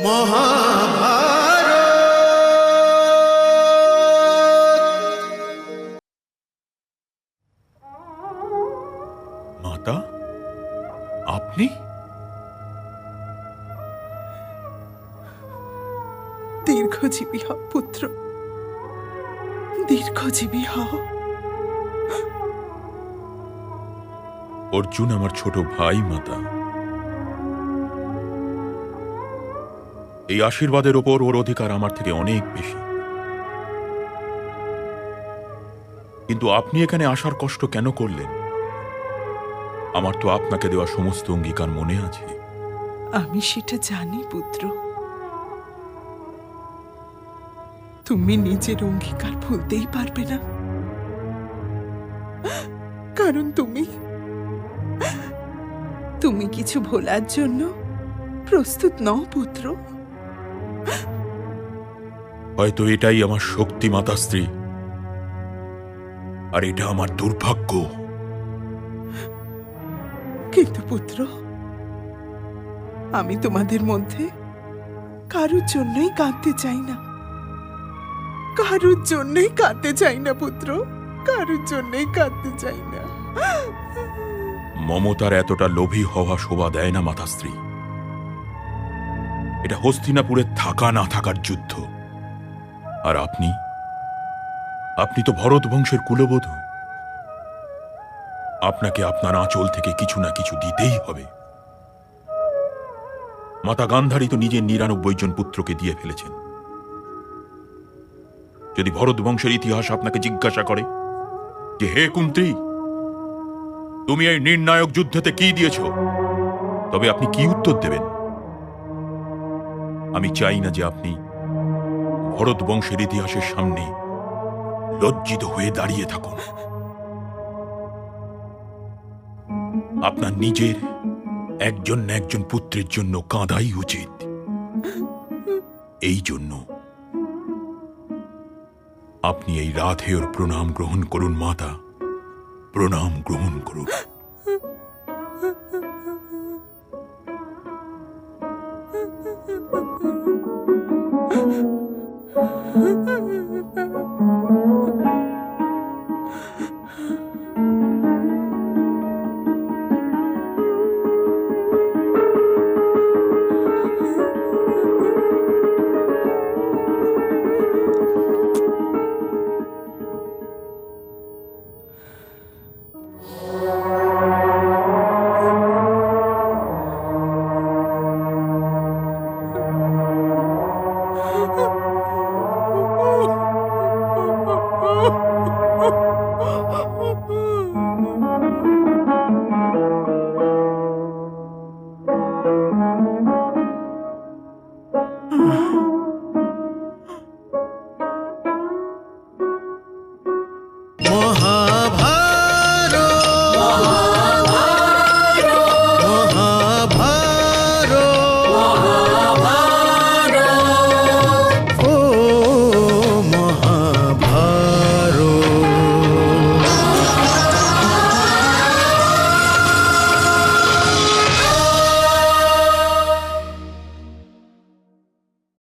মাতা, আপনি? দীর্ঘজীবী হও পুত্র, দীর্ঘজীবী হও। অর্জুন আমার ছোট ভাই মাতা। এই আশীর্বাদের ওপর ওর অধিকার আমার থেকে অনেক বেশি। কিন্তু আপনি এখানে আসার কষ্ট কেন করলেন? আমার তো আপনাকে দেওয়া সমস্ত অঙ্গীকার মনে আছে। আমি সেটা জানি পুত্র। তুমি নিজের অঙ্গীকার ভুলতেই পারবে না, কারণ তুমি কিছু ভোলার জন্য প্রস্তুত নও পুত্র। হয়তো এটাই আমার শক্তি মাতাশ্রী, আর এটা আমার দুর্ভাগ্য। কিন্তু পুত্র, আমি তোমাদের মধ্যে কারোর জন্যই কাঁদতে চাই না, কারোর জন্যই কাঁদতে চাই না পুত্র, কারোর জন্যই কাঁদতে চাই না। মমতার এতটা লোভী হওয়া শোভা দেয় না মাতাশ্রী। এটা হস্তিনাপুরে থাকা না থাকার যুদ্ধ। আর আপনি তো ভরত বংশের কুলবধূ। আপনাকে আপনার আঁচল থেকে কিছু না কিছু দিতেই হবে। মাতা গান্ধারী তো নিজের ৯৯ জন পুত্রকে দিয়ে ফেলেছেন। যদি ভরত বংশের ইতিহাস আপনাকে জিজ্ঞাসা করে যে, হে কুন্তি, তুমি এই নির্ণায়ক যুদ্ধেতে কি দিয়েছ, তবে আপনি কি উত্তর দেবেন? আমি চাই না যে আপনি ভরত বংশের ইতিহাসের সামনে লজ্জিত হয়ে দাঁড়িয়ে থাকুন। আপনার নিজের একজন না একজন পুত্রের জন্য কাঁদাই উচিত। এই জন্য আপনি এই রাধেয়র প্রণাম গ্রহণ করুন মাতা, প্রণাম গ্রহণ করুন।